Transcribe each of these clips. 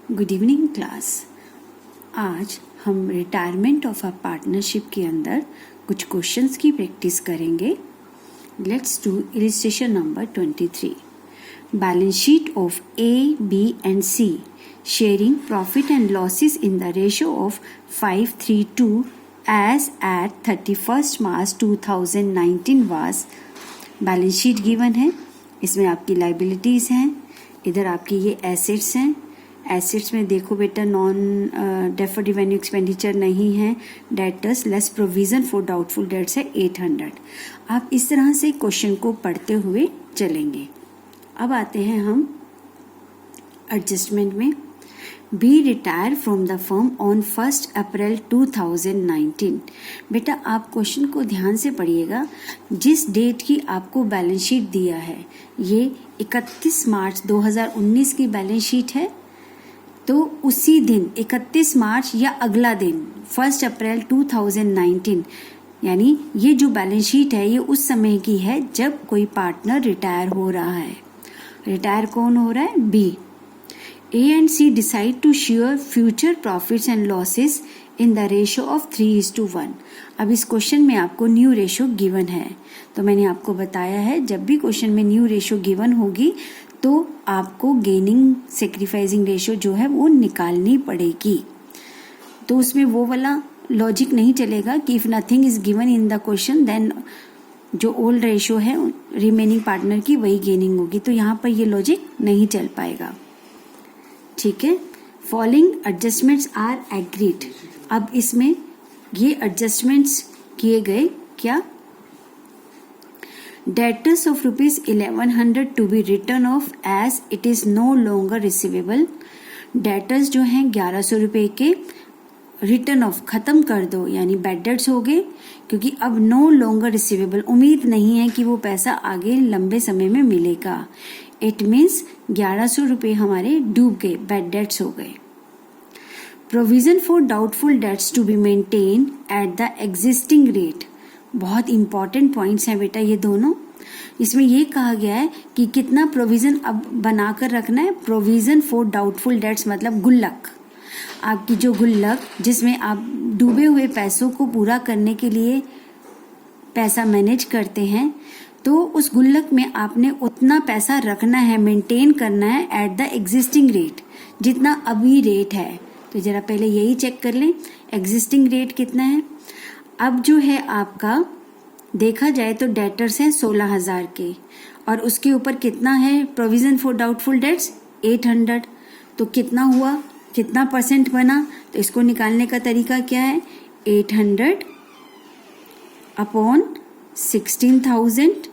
Good evening class. आज हम retirement of a partnership के अंदर कुछ क्वेश्चंस की प्रैक्टिस करेंगे। Let's do illustration number 23। Balance sheet of A, B and C sharing profit and losses in the ratio of 5:3:2 as at 31st March 2019 was। Balance sheet given है, इसमें आपकी liabilities हैं, इधर आपकी ये एसेट्स हैं। एसेट्स में देखो बेटा नॉन डेफर्ड रेवेन्यू एक्सपेंडिचर नहीं है, debtors less provision for doubtful dates है 800। आप इस तरह से क्वेश्चन को पढ़ते हुए चलेंगे। अब आते हैं हम एडजस्टमेंट में। B retire from the firm on 1 April 2019। बेटा आप क्वेश्चन को ध्यान से पढ़िएगा। जिस डेट की आपको बैलेंस शीट दिया है ये 31 मार्च 2019 की बैलेंस शीट है, तो उसी दिन 31 मार्च या अगला दिन 1 अप्रैल 2019 यानी ये जो बैलेंस शीट है ये उस समय की है जब कोई पार्टनर रिटायर हो रहा है। रिटायर कौन हो रहा है? B. A and C decide to share future profits and losses in the ratio of 3:1। अब इस क्वेश्चन में आपको न्यू रेशो गिवन है, तो मैंने आपको बताया है जब भी क्वेश्चन में न्यू रेशो गिवन होगी तो आपको गेनिंग सेक्रीफाइसिंग रेशो जो है वो निकालनी पड़ेगी। तो उसमें वो वाला लॉजिक नहीं चलेगा कि if nothing is given in the question then जो ओल्ड रेशो है रिमेनिंग पार्टनर की वही गेनिंग होगी, तो यहाँ पर ये लॉजिक नहीं चल पाएगा। ठीक है। Following adjustments are agreed. अब इसमें ये एडजस्टमेंट्स किए गए क्या? Debtors of ₹1100 to be return of as it is no longer receivable. Debtors जो हैं 1100 रुपये के रिटर्न ऑफ खत्म कर दो, यानी बैड डेट्स हो गए, क्योंकि अब नो लॉन्गर रिसीवेबल, उम्मीद नहीं है कि वो पैसा आगे लंबे समय में मिलेगा। इट मीन्स 1100 रुपये हमारे डूब गए, बैड डेट्स हो गए। Provision for doubtful debts to be maintain at the existing rate. बहुत इंपॉर्टेंट पॉइंट्स हैं बेटा ये दोनों। इसमें ये कहा गया है कि कितना प्रोविजन अब बनाकर रखना है। प्रोविजन फॉर डाउटफुल डेट्स मतलब गुल्लक, आपकी जो गुल्लक जिसमें आप डूबे हुए पैसों को पूरा करने के लिए पैसा मैनेज करते हैं, तो उस गुल्लक में आपने उतना पैसा रखना है, मेंटेन करना है एट द एग्जिस्टिंग रेट, जितना अभी रेट है। तो जरा पहले यही चेक कर लें एग्जिस्टिंग रेट कितना है। अब जो है आपका देखा जाए तो डेटर्स हैं 16,000 के और उसके ऊपर कितना है प्रोविजन फॉर डाउटफुल डेट्स 800। तो कितना हुआ, कितना परसेंट बना? तो इसको निकालने का तरीका क्या है? 800 अपॉन 16,000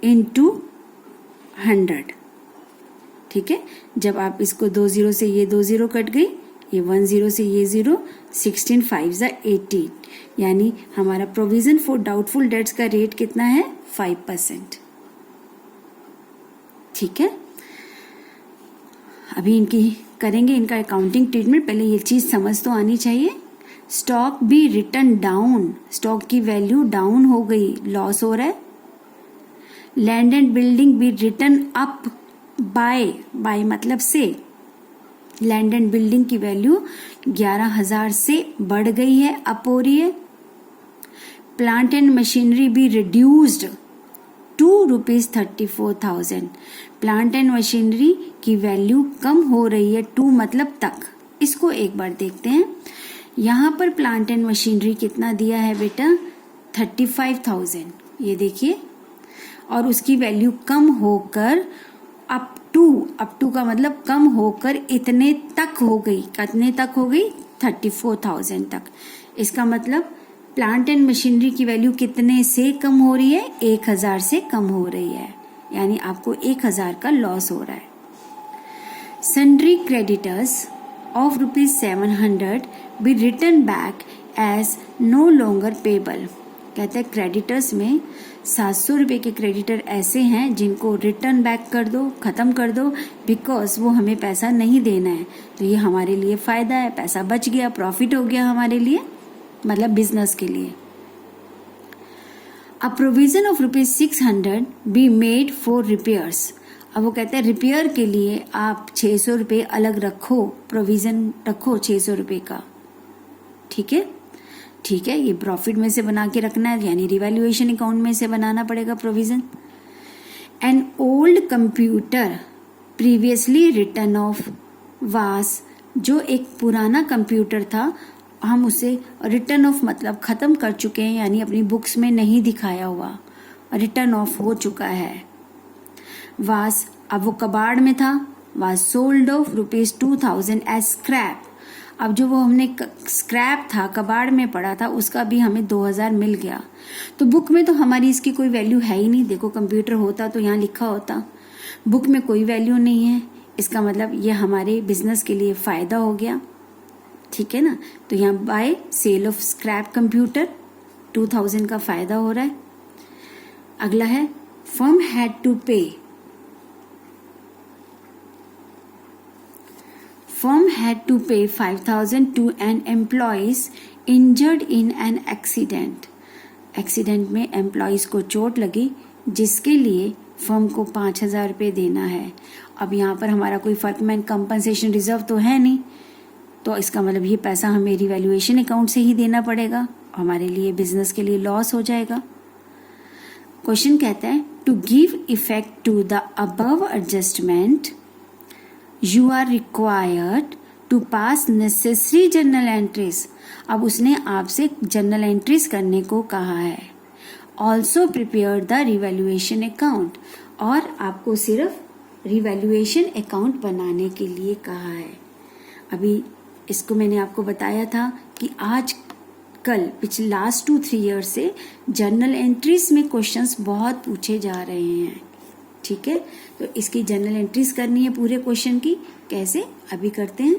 इंटू 100। ठीक है। जब आप इसको 2 0 से ये 2 0 कट गई, ये 1 0 से ये 0, 16 5 18, यानी हमारा प्रोविजन फॉर डाउटफुल डेट्स का रेट कितना है? 5%। ठीक है। अभी इनकी करेंगे इनका अकाउंटिंग ट्रीटमेंट। पहले ये चीज समझ तो आनी चाहिए। स्टॉक भी रिटर्न डाउन, स्टॉक की वैल्यू डाउन हो गई, लॉस हो रहा है। लैंड एंड बिल्डिंग भी रिटर्न अप बाय मतलब से, लैंड एंड बिल्डिंग की वैल्यू 11,000 से बढ़ गई है, अप हो रही है। प्लांट एंड मशीनरी भी reduced to ₹34,000। Plant and machinery की वैल्यू कम हो रही है, टू मतलब तक। इसको एक बार देखते हैं। यहाँ पर प्लांट एंड मशीनरी कितना दिया है बेटा? 35,000, ये देखिए, और उसकी वैल्यू कम होकर अप टू का मतलब कम होकर इतने तक हो गई। कितने तक हो गई? 34,000 तक। इसका मतलब प्लांट एंड मशीनरी की वैल्यू कितने से कम हो रही है? 1,000 से कम हो रही है, यानी आपको 1,000 का लॉस हो रहा है। Sundry creditors of ₹700 be return back as no longer payable. कहते हैं क्रेडिटर्स में 700 रुपये के क्रेडिटर ऐसे हैं जिनको रिटर्न बैक कर दो, ख़त्म कर दो, बिकॉज वो हमें पैसा नहीं देना है। तो ये हमारे लिए फ़ायदा है, पैसा बच गया, प्रॉफिट हो गया हमारे लिए, मतलब बिजनेस के लिए। A provision of ₹600 be made for repairs. अब वो कहते हैं रिपेयर के लिए आप 600 रुपये अलग रखो, प्रोविज़न रखो 600 रुपये का। ठीक है, ठीक है, ये प्रॉफिट में से बना के रखना है, यानी रिवैल्यूएशन अकाउंट में से बनाना पड़ेगा provision. An old computer previously return of वास, जो एक पुराना कंप्यूटर था हम उसे रिटर्न ऑफ मतलब ख़त्म कर चुके हैं, यानी अपनी बुक्स में नहीं दिखाया हुआ, रिटर्न ऑफ हो चुका है। वास, अब वो कबाड़ में था, वास सोल्ड ऑफ ₹2000 एज स्क्रैप। अब जो वो हमने स्क्रैप था, कबाड़ में पड़ा था, उसका भी हमें 2000 मिल गया। तो बुक में तो हमारी इसकी कोई वैल्यू है ही नहीं। देखो कंप्यूटर होता तो यहाँ लिखा होता, बुक में कोई वैल्यू नहीं है, इसका मतलब ये हमारे बिजनेस के लिए फ़ायदा हो गया। ठीक है ना, तो यहाँ by sale of scrap computer 2000 का फ़ायदा हो रहा है। अगला है firm had to pay, firm had to pay 5000 to an employees injured in an accident. Accident में एम्प्लॉयज़ को चोट लगी जिसके लिए फर्म को 5000 रुपये देना है। अब यहाँ पर हमारा कोई वर्कमैन कंपनसेशन रिजर्व तो है नहीं, तो इसका मतलब ये पैसा हमें रिवैल्यूएशन अकाउंट से ही देना पड़ेगा, हमारे लिए बिजनेस के लिए लॉस हो जाएगा। क्वेश्चन कहता है to give effect to the above adjustment You are required to pass necessary journal entries. अब उसने आपसे जर्नल एंट्रीज करने को कहा है। Also prepare the revaluation account, और आपको सिर्फ रिवैल्यूएशन अकाउंट बनाने के लिए कहा है। अभी इसको मैंने आपको बताया था कि आज कल पिछले लास्ट 2-3 ईयर से जर्नल एंट्रीज में क्वेश्चंस बहुत पूछे जा रहे हैं। ठीक है, तो इसकी जर्नल एंट्रीज करनी है पूरे क्वेश्चन की। कैसे, अभी करते हैं।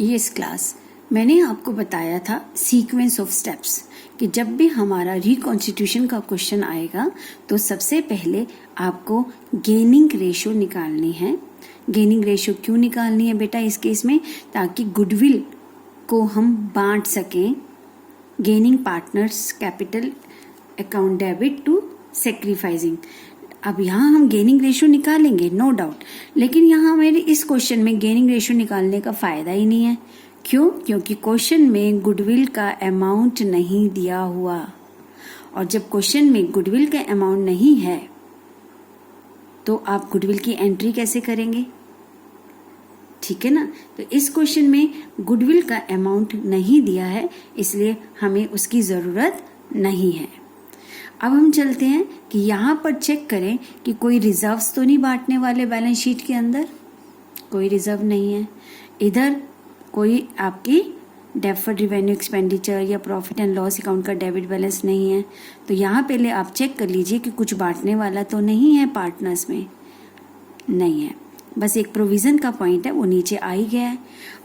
ये इस क्लास मैंने आपको बताया था सीक्वेंस ऑफ स्टेप्स कि जब भी हमारा रिकॉन्स्टिट्यूशन का क्वेश्चन आएगा तो सबसे पहले आपको गेनिंग रेशियो निकालनी है। गेनिंग रेशियो क्यों निकालनी है बेटा इस केस में, ताकि गुडविल को हम बांट सकें। Gaining partners capital account debit to sacrificing. अब यहाँ हम गेनिंग रेशियो निकालेंगे नो डाउट, लेकिन यहाँ मेरे इस क्वेश्चन में गेनिंग रेशियो निकालने का फ़ायदा ही नहीं है। क्यों? क्योंकि क्वेश्चन में गुडविल का अमाउंट नहीं दिया हुआ, और जब क्वेश्चन में गुडविल का अमाउंट नहीं है तो आप गुडविल की एंट्री कैसे करेंगे? ठीक है ना, तो इस क्वेश्चन में गुडविल का अमाउंट नहीं दिया है, इसलिए हमें उसकी ज़रूरत नहीं है। अब हम चलते हैं कि यहाँ पर चेक करें कि कोई रिजर्व्स तो नहीं बांटने वाले बैलेंस शीट के अंदर, कोई रिजर्व नहीं है। इधर कोई आपकी डेफर्ड रिवेन्यू एक्सपेंडिचर या प्रॉफिट एंड लॉस अकाउंट का डेबिट बैलेंस नहीं है। तो यहाँ पहले आप चेक कर लीजिए कि कुछ बांटने वाला तो नहीं है पार्टनर्स में, नहीं है, बस एक प्रोविज़न का पॉइंट है वो नीचे आ ही गया है।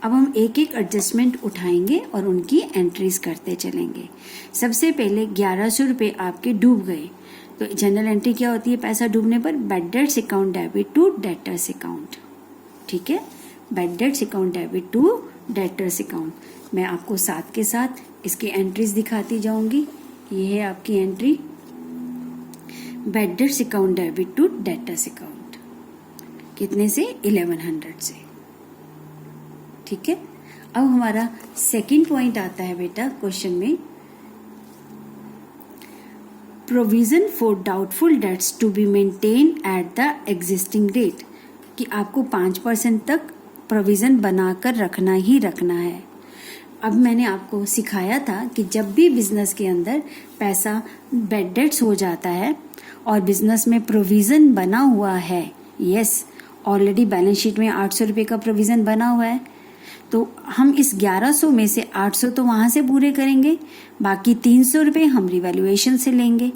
अब हम एक एक एडजस्टमेंट उठाएंगे और उनकी एंट्रीज करते चलेंगे। सबसे पहले 1100 रुपये आपके डूब गए, तो जनरल एंट्री क्या होती है पैसा डूबने पर? Bad debts account debit to debtors account. ठीक है, bad debts account debit to debtors account. मैं आपको साथ के साथ इसकी एंट्रीज दिखाती जाऊंगी। ये है आपकी entry, bad debts account debit to debtors account. कितने से? 1100 से। ठीक है, अब हमारा सेकंड पॉइंट आता है बेटा क्वेश्चन में, provision for doubtful debts to be maintain at the existing rate, कि आपको 5% तक प्रोविजन बनाकर रखना ही रखना है। अब मैंने आपको सिखाया था कि जब भी बिजनेस के अंदर पैसा बैड डेट्स हो जाता है और बिजनेस में प्रोविजन बना हुआ है, यस ऑलरेडी बैलेंस शीट में 800 रुपये का प्रोविज़न बना हुआ है, तो हम इस 1100 में से 800 तो वहाँ से पूरे करेंगे, बाकी 300 रुपये हम रिवैल्यूएशन से लेंगे।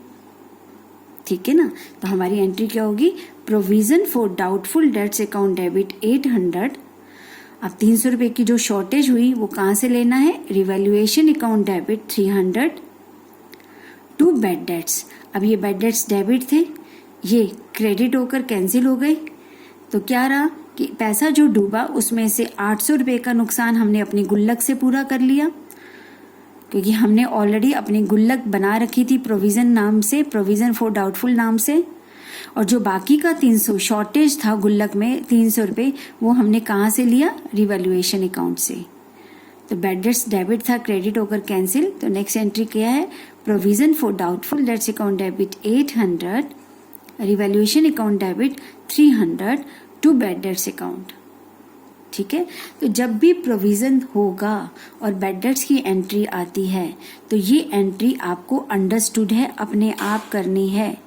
ठीक है ना, तो हमारी एंट्री क्या होगी? Provision for doubtful debts account debit 800। अब 300 रुपये की जो शॉर्टेज हुई वो कहाँ से लेना है? Revaluation account debit 300 to bad debts. अब ये बैड डेट्स डेबिट थे, ये क्रेडिट होकर कैंसिल हो गए, तो क्या रहा कि पैसा जो डूबा उसमें से 800 रुपये का नुकसान हमने अपनी गुल्लक से पूरा कर लिया, क्योंकि हमने ऑलरेडी अपनी गुल्लक बना रखी थी प्रोविज़न नाम से, प्रोविज़न फॉर डाउटफुल नाम से, और जो बाकी का 300 शॉर्टेज था गुल्लक में 300 रुपये, वो हमने कहाँ से लिया? रिवैल्यूएशन अकाउंट से। तो बैड डेट्स डेबिट था, क्रेडिट होकर कैंसिल। तो नेक्स्ट एंट्री क्या है? Provision for doubtful debts account debit 800, revaluation account debit 300 to bad debts account. ठीक है, तो जब भी प्रोविजन होगा और बैड डेट्स की एंट्री आती है तो ये एंट्री आपको अंडरस्टूड है, अपने आप करनी है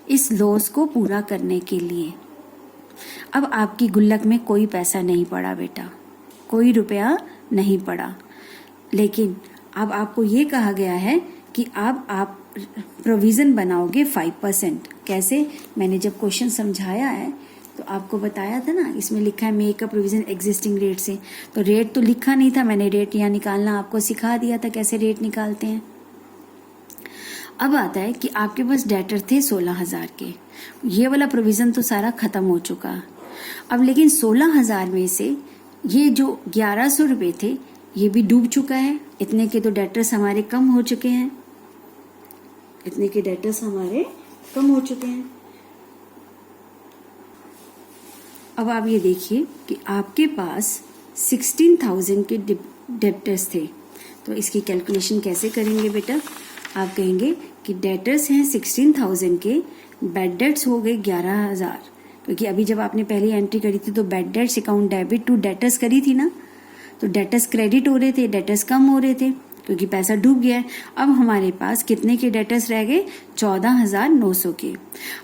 इस लॉस को पूरा करने के लिए। अब आपकी गुल्लक में कोई पैसा नहीं पड़ा बेटा, कोई रुपया नहीं पड़ा, लेकिन अब आपको ये कहा गया है कि अब आप प्रोविजन बनाओगे 5%। कैसे? मैंने जब क्वेश्चन समझाया है तो आपको बताया था ना, इसमें लिखा है make a provision existing rate से। तो रेट तो लिखा नहीं था, मैंने रेट यहाँ निकालना आपको सिखा दिया था कैसे रेट निकालते हैं। अब आता है कि आपके पास डेटर थे 16,000 के, ये वाला प्रोविजन तो सारा खत्म हो चुका। अब लेकिन 16,000 में से ये जो 1100 रुपये थे ये भी डूब चुका है। इतने के तो डेटर्स हमारे कम हो चुके हैं, इतने के डेटर्स हमारे कम हो चुके हैं। अब आप ये देखिए कि आपके पास 16,000 के डेटर्स थे, तो इसकी कैलकुलेशन कैसे करेंगे बेटा? आप कहेंगे कि डेटर्स हैं 16,000 के, बैड डेट्स हो गए 11,000, क्योंकि अभी जब आपने पहली एंट्री करी थी तो bad debts account debit to debtors करी थी ना, तो डेटर्स क्रेडिट हो रहे थे, डेटर्स कम हो रहे थे क्योंकि पैसा डूब गया है। अब हमारे पास कितने के डेटर्स रह गए? 14,900 के।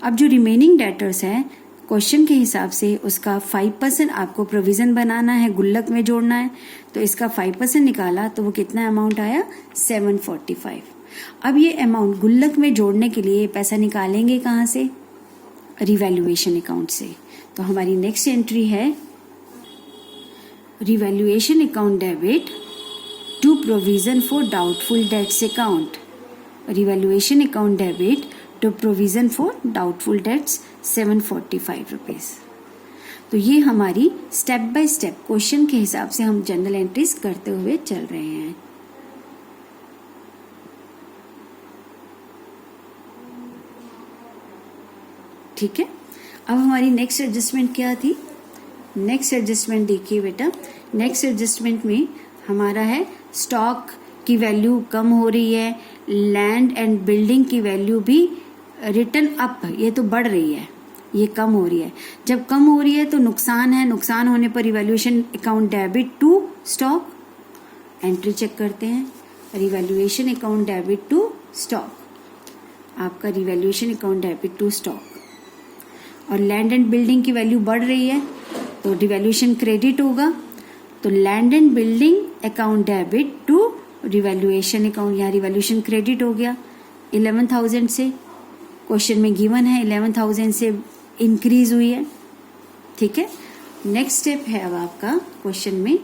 अब जो रिमेनिंग डेटर्स हैं क्वेश्चन के हिसाब से उसका 5% आपको प्रोविजन बनाना है, गुल्लक में जोड़ना है। तो इसका 5% निकाला तो वो कितना अमाउंट आया? 745। अब ये अमाउंट गुल्लक में जोड़ने के लिए पैसा निकालेंगे कहाँ से? रिवैल्यूएशन अकाउंट से। तो हमारी नेक्स्ट एंट्री है revaluation account debit to provision for doubtful debts account. Revaluation account debit to provision for doubtful debts 745 rupees. तो ये हमारी स्टेप बाय स्टेप क्वेश्चन के हिसाब से हम जनरल एंट्रीज करते हुए चल रहे हैं। ठीक है, अब हमारी नेक्स्ट एडजस्टमेंट क्या थी? नेक्स्ट एडजस्टमेंट देखिए बेटा, नेक्स्ट एडजस्टमेंट में हमारा है स्टॉक की वैल्यू कम हो रही है, लैंड एंड बिल्डिंग की वैल्यू भी रिटर्न अप, ये तो बढ़ रही है, ये कम हो रही है। जब कम हो रही है तो नुकसान है, नुकसान होने पर revaluation account debit to stock. Entry check करते हैं, revaluation account debit to stock, आपका revaluation account debit to stock. और लैंड एंड बिल्डिंग की वैल्यू बढ़ रही है तो रिवैल्यूएशन क्रेडिट होगा, तो land and building account debit to revaluation account, यहाँ रिवैल्यूएशन क्रेडिट हो गया 11,000 से। क्वेश्चन में गिवन है 11,000 से इंक्रीज हुई है। ठीक है, नेक्स्ट स्टेप है अब आपका क्वेश्चन में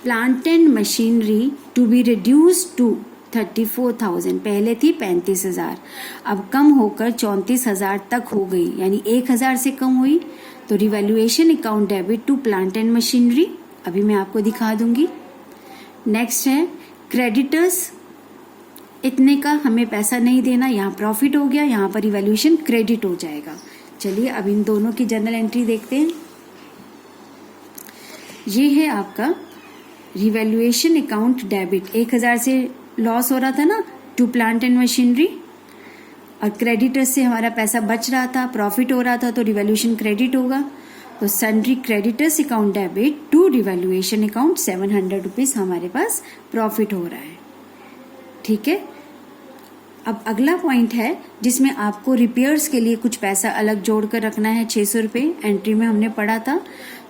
plant and machinery to be reduced to 34,000, पहले थी 35,000, अब कम होकर 34,000 तक हो गई, यानी 1,000 से कम हुई। तो revaluation account debit to plant and machinery, अभी मैं आपको दिखा दूंगी। नेक्स्ट है क्रेडिटर्स, इतने का हमें पैसा नहीं देना, यहाँ प्रॉफिट हो गया, यहाँ पर रिवैल्यूएशन क्रेडिट हो जाएगा। चलिए अब इन दोनों की जनरल एंट्री देखते हैं। ये है आपका रिवैल्यूएशन अकाउंट डेबिट, 1,000 से लॉस हो रहा था ना टू प्लांट एंड मशीनरी, और क्रेडिटर्स से हमारा पैसा बच रहा था, प्रॉफिट हो रहा था, तो रिवैल्यूएशन क्रेडिट होगा। तो sundry creditors account debit to revaluation account 700 rupees हमारे पास प्रॉफिट हो रहा है। ठीक है, अब अगला पॉइंट है जिसमें आपको रिपेयर्स के लिए कुछ पैसा अलग जोड़ कर रखना है, 600 रुपये एंट्री में हमने पढ़ा था।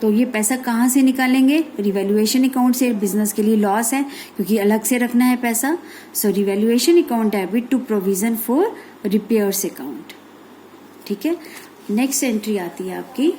तो ये पैसा कहाँ से निकालेंगे? रिवैल्यूएशन अकाउंट से, बिजनेस के लिए लॉस है क्योंकि अलग से रखना है पैसा। So revaluation account debit to provision for repairs account. ठीक है, नेक्स्ट एंट्री आती है आपकी